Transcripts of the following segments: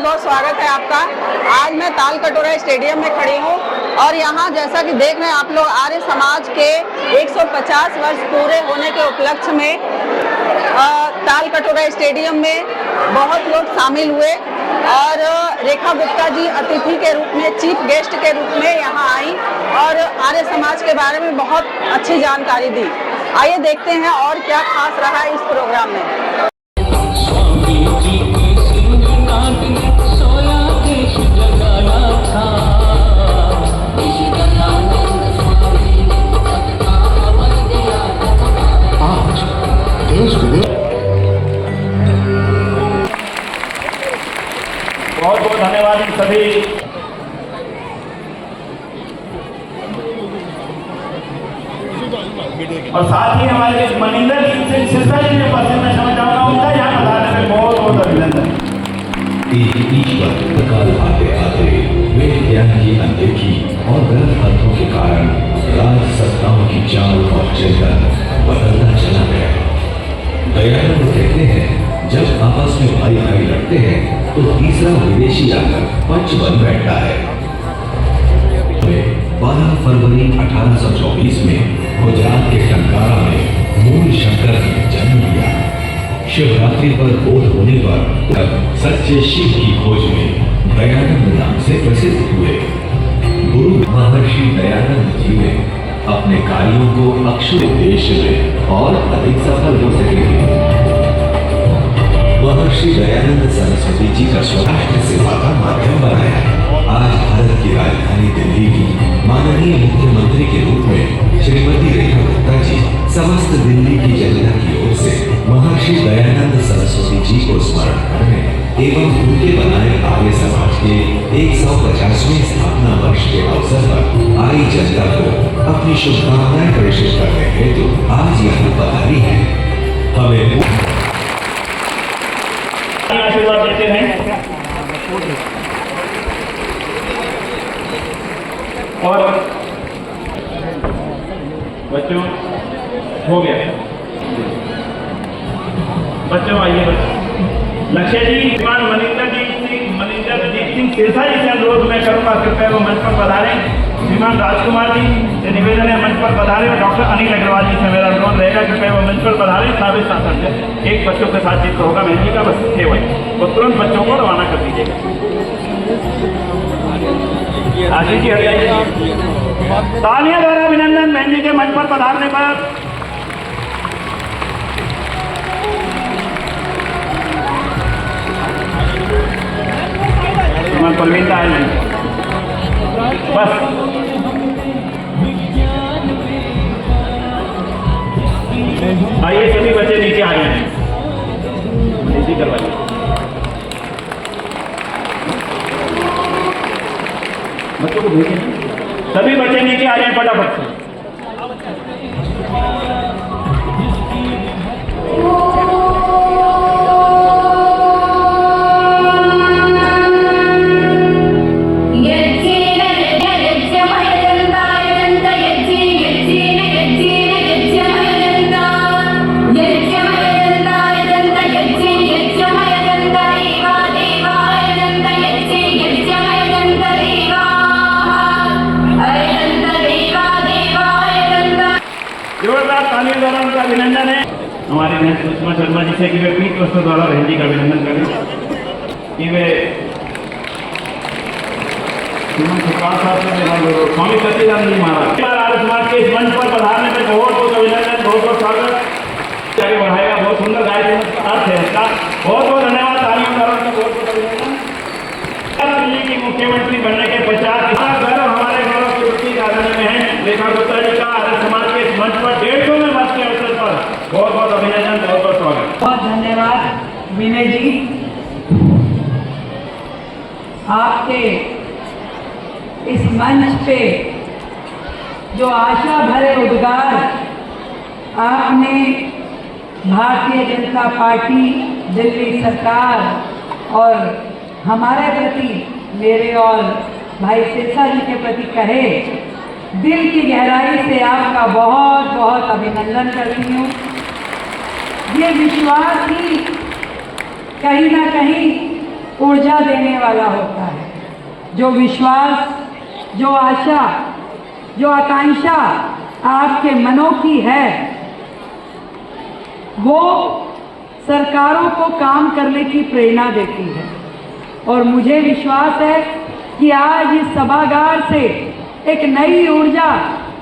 बहुत स्वागत है आपका। आज मैं ताल कटोरा स्टेडियम में खड़ी हूँ और यहाँ जैसा कि देख रहे हैं आप लोग, आर्य समाज के 150 वर्ष पूरे होने के उपलक्ष्य में ताल कटोरा स्टेडियम में बहुत लोग शामिल हुए और रेखा गुप्ता जी अतिथि के रूप में, चीफ गेस्ट के रूप में यहाँ आई और आर्य समाज के बारे में बहुत अच्छी जानकारी दी। आइए देखते हैं और क्या खास रहा है इस प्रोग्राम में। बहुत बहुत धन्यवाद सभी। और साथ ही हमारे मनिंदर सिंह सिरसा जी ने उपस्थित मैं समझ जाऊंगा उनका यहाँ बताने में बहुत बहुत अभिनंदन। ईश्वर काल आते आते वे ज्ञान की अनदेखी और गलत हाथों के कारण राज सत्ताओं की चाल और चिंतन बदलता चला गया। दयानंद कहते हैं, जब आपस में भाई भाई लड़ते हैं तो तीसरा विदेशी आकर पंच बन बैठता है। 12 फरवरी 1824 में गुजरात के टंकारा में मूल शंकर ने जन्म लिया। शिवरात्रि पर बोध होने पर सच्चे शिव की खोज में दयानंद नाम से प्रसिद्ध हुए। गुरु महर्षि दयानंद जी ने अपने कार्यों को अक्षुत देश में और अधिक सफल हो सके। महर्षि दयानंद सरस्वती जी का स्वराष्ट्र सेवा का माध्यम बनाया। आज भारत की राजधानी दिल्ली की माननीय मुख्यमंत्री के रूप में श्रीमती रेखा गुप्ता जी समस्त दिल्ली की जनता की ओर से महर्षि दयानंद सरस्वती जी को स्मरण करने एवं उनके बनाए आर्य समाज के 150वें स्थापना वर्ष के अवसर पर आई जनता को अपनी शुभकामनाएं प्रेषित करने हेतु आज यहाँ पधारी है। हमें आशीर्वाद देते हैं और बच्चों हो गया। बच्चों आइए। लक्ष्य जी, श्रीमान मनिंदर जीत सिंह सिरसा जी से अनुरोध मैं करूंगा कृपया वो मंच पर पधारें। श्रीमान राजकुमार जी से निवेदन है मंच पर पधारे और डॉक्टर अनिल अग्रवाल जी से मेरा अनुरोध रहेगा कृपया वो मंच पर पधारें। साबित शासन से एक बच्चों के साथ चित्र होगा मेहंदी का, बस थे वही वो तुरंत बच्चों को रवाना कर दीजिएगा। आशीष जी हरियाणा तालियां द्वारा अभिनंदन मेहंदी के मंच पर पधारने पर। परवीन आए नहीं, बस आइए सभी बच्चे नीचे आ जाए, नीचे करवाइए। बच्चों को भेजिए, सभी बच्चे नीचे आ जाए फटाफट से। का अभिनंदन है हमारे बहन सुषमा शर्मा जी से कि वे पीठ वस्त्रों द्वारा बहन जी का अभिनंदन करें कि वे स्वामी सच्चिदानंद जी महाराज आर्य समाज के इस मंच पर पधारने में बहुत बहुत अभिनंदन, बहुत बहुत स्वागत। आगे बढ़ाएगा, बहुत सुंदर गायक अर्थ है इसका। बहुत बहुत धन्यवाद, तालियों का बहुत बहुत अभिनंदन। दिल्ली की मुख्यमंत्री बनने के पश्चात गौरव हमारे गौरव की वृत्ति आदरणीय में है रेखा गुप्ता जी का आर्य समाज के इस मंच पर 150वें वर्ष के अवसर पर बहुत बहुत अभिनंदन, बहुत बहुत स्वागत। बहुत धन्यवाद विनय जी, आपके इस मंच पे जो आशा भरे उद्गार आपने भारतीय जनता पार्टी, दिल्ली सरकार और हमारे प्रति, मेरे और भाई सिरसा जी के प्रति कहे, दिल की गहराई से आपका बहुत बहुत अभिनंदन करती हूँ। ये विश्वास ही कहीं ना कहीं ऊर्जा देने वाला होता है। जो विश्वास, जो आशा, जो आकांक्षा आपके मनों की है, वो सरकारों को काम करने की प्रेरणा देती है। और मुझे विश्वास है कि आज इस सभागार से एक नई ऊर्जा,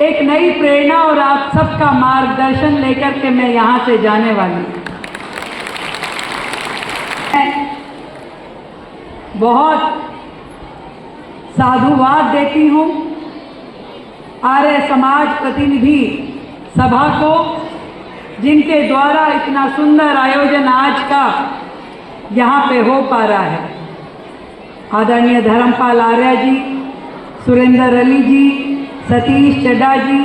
एक नई प्रेरणा और आप सबका मार्गदर्शन लेकर के मैं यहाँ से जाने वाली हूँ। बहुत साधुवाद देती हूँ आर्य समाज प्रतिनिधि सभा को, जिनके द्वारा इतना सुंदर आयोजन आज का यहाँ पे हो पा रहा है। आदरणीय धर्मपाल आर्य जी, सुरेंद्र अली जी, सतीश चड्डा जी,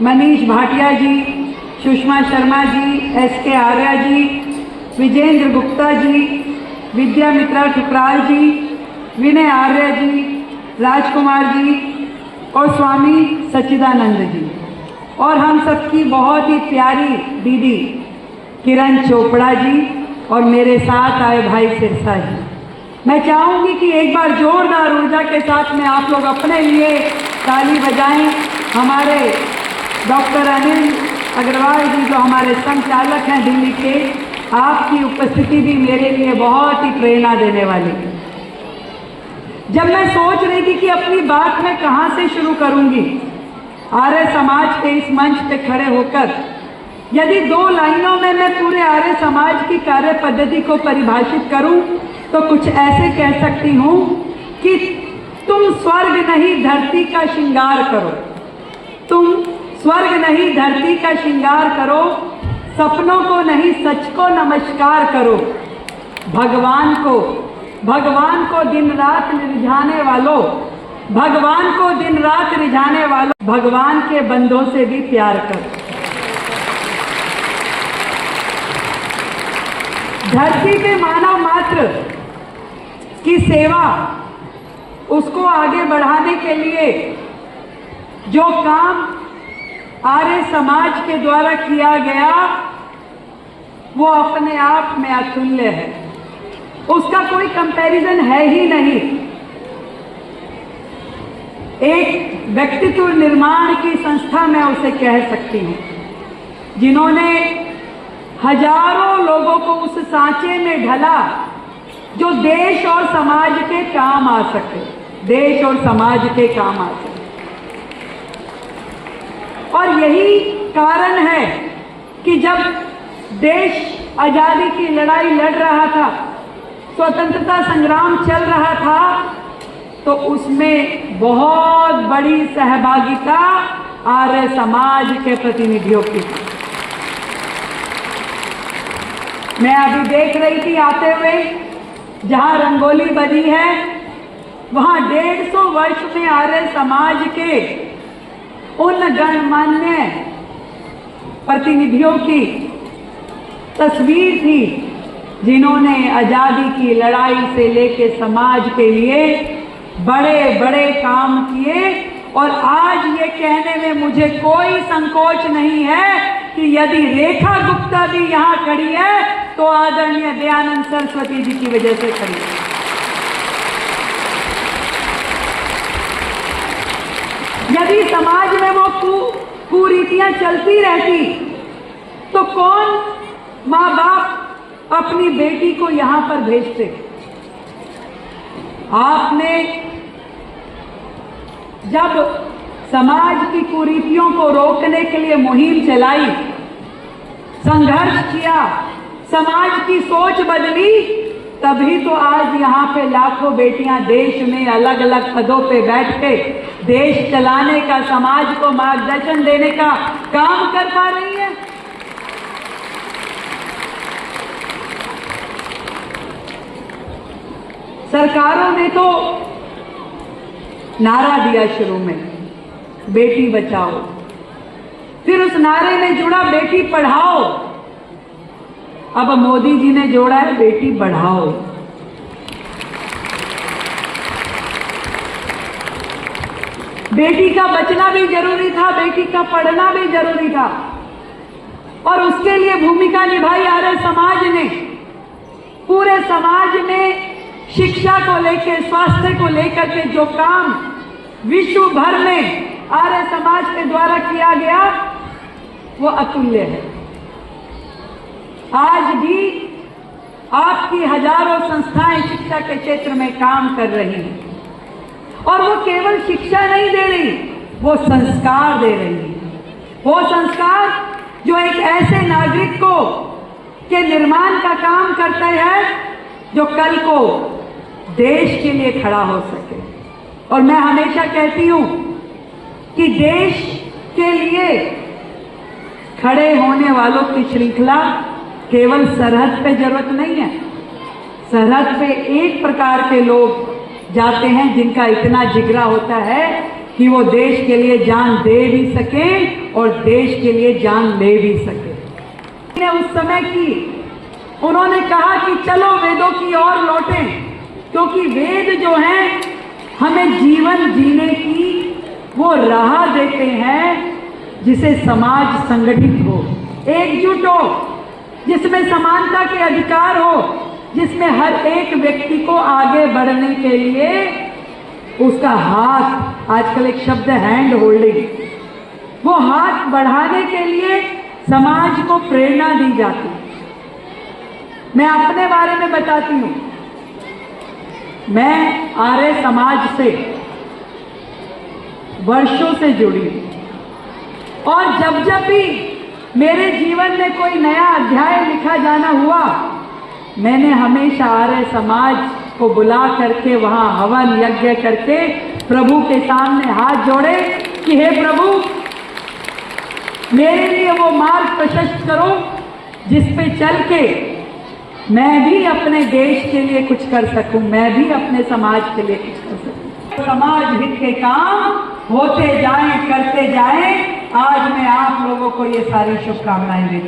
मनीष भाटिया जी, सुषमा शर्मा जी, SK आर्य जी, विजेंद्र गुप्ता जी, विद्यामित्रा ठुकराल जी, विनय आर्य जी, राजकुमार जी और स्वामी सच्चिदानंद जी, और हम सबकी बहुत ही प्यारी दीदी किरण चोपड़ा जी और मेरे साथ आए भाई सिरसा जी। मैं चाहूँगी कि एक बार जोरदार ऊर्जा के साथ में आप लोग अपने लिए ताली बजाएं। हमारे डॉक्टर अनिल अग्रवाल जी जो हमारे संचालक हैं दिल्ली के, आपकी उपस्थिति भी मेरे लिए बहुत ही प्रेरणा देने वाली है। जब मैं सोच रही थी कि अपनी बात मैं कहाँ से शुरू करूँगी, आर्य समाज के इस मंच पे खड़े होकर यदि 2 लाइनों में मैं पूरे आर्य समाज की कार्य पद्धति को परिभाषित करूं तो कुछ ऐसे कह सकती हूं कि तुम स्वर्ग नहीं धरती का श्रृंगार करो, तुम स्वर्ग नहीं धरती का श्रृंगार करो, सपनों को नहीं सच को नमस्कार करो, भगवान को दिन रात रिझाने वालों, भगवान को दिन रात रिझाने वालों, भगवान के बंदों से भी प्यार करो। धरती पे मानव मात्र की सेवा, उसको आगे बढ़ाने के लिए जो काम आर्य समाज के द्वारा किया गया वो अपने आप में अतुल्य है, उसका कोई कंपैरिजन है ही नहीं। एक व्यक्तित्व निर्माण की संस्था मैं उसे कह सकती हूँ, जिन्होंने हजारों लोगों को उस सांचे में ढला जो देश और समाज के काम आ सके, देश और समाज के काम आ सके। और यही कारण है कि जब देश आजादी की लड़ाई लड़ रहा था, स्वतंत्रता संग्राम चल रहा था, तो उसमें बहुत बड़ी सहभागिता आर्य समाज के प्रतिनिधियों की थी। मैं अभी देख रही थी आते हुए, जहां रंगोली बनी है वहां 150 वर्ष में आर्य समाज के उन गणमान्य प्रतिनिधियों की तस्वीर थी जिन्होंने आजादी की लड़ाई से लेकर समाज के लिए बड़े बड़े काम किए। और आज ये कहने में मुझे कोई संकोच नहीं है कि यदि रेखा गुप्ता भी यहाँ खड़ी है तो आदरणीय दयानंद सरस्वती जी की वजह से खड़ी है। यदि समाज में वो कुरीतियां चलती रहती तो कौन माँ बाप अपनी बेटी को यहाँ पर भेजते। आपने जब समाज की कुरीतियों को रोकने के लिए मुहिम चलाई, संघर्ष किया, समाज की सोच बदली, तभी तो आज यहाँ पे लाखों बेटियां देश में अलग अलग पदों पे बैठ के देश चलाने का, समाज को मार्गदर्शन देने का काम कर पा रही है। सरकारों ने तो नारा दिया शुरू में, बेटी बचाओ, फिर उस नारे में जुड़ा बेटी पढ़ाओ, अब मोदी जी ने जोड़ा है बेटी बढ़ाओ। बेटी का बचना भी जरूरी था, बेटी का पढ़ना भी जरूरी था, और उसके लिए भूमिका निभाई आर्य समाज ने। पूरे समाज में शिक्षा को लेकर, स्वास्थ्य को लेकर के जो काम विश्व भर में आर्य समाज के द्वारा किया गया वो अतुल्य है। आज भी आपकी हजारों संस्थाएं शिक्षा के क्षेत्र में काम कर रही हैं और वो केवल शिक्षा नहीं दे रही, वो संस्कार दे रही है। वो संस्कार जो एक ऐसे नागरिक को के निर्माण का काम करता है जो कल को देश के लिए खड़ा हो सके। और मैं हमेशा कहती हूं कि देश के लिए खड़े होने वालों की श्रृंखला केवल सरहद पे जरूरत नहीं है। सरहद पे एक प्रकार के लोग जाते हैं जिनका इतना जिगरा होता है कि वो देश के लिए जान दे भी सके और देश के लिए जान ले भी सके। उस समय की उन्होंने कहा कि चलो वेदों की ओर लौटें, क्योंकि वेद जो हैं हमें जीवन जीने की वो राह देते हैं जिसे समाज संगठित हो, एकजुट हो, जिसमें समानता के अधिकार हो, जिसमें हर एक व्यक्ति को आगे बढ़ने के लिए उसका हाथ, आजकल एक शब्द हैंड होल्डिंग, वो हाथ बढ़ाने के लिए समाज को प्रेरणा दी जाती है। मैं अपने बारे में बताती हूँ। मैं आर्य समाज से वर्षों से जुड़ी हूँ और जब जब भी मेरे जीवन में कोई नया अध्याय लिखा जाना हुआ, मैंने हमेशा आर्य समाज को बुला करके वहां हवन यज्ञ करके प्रभु के सामने हाथ जोड़े कि हे प्रभु, मेरे लिए वो मार्ग प्रशस्त करो जिस पे चल के मैं भी अपने देश के लिए कुछ कर सकूं, मैं भी अपने समाज के लिए कुछ कर सकूं। समाज हित के काम होते जाएं, करते जाएं। आज मैं आप लोगों को ये सारी शुभकामनाएं देती हूं।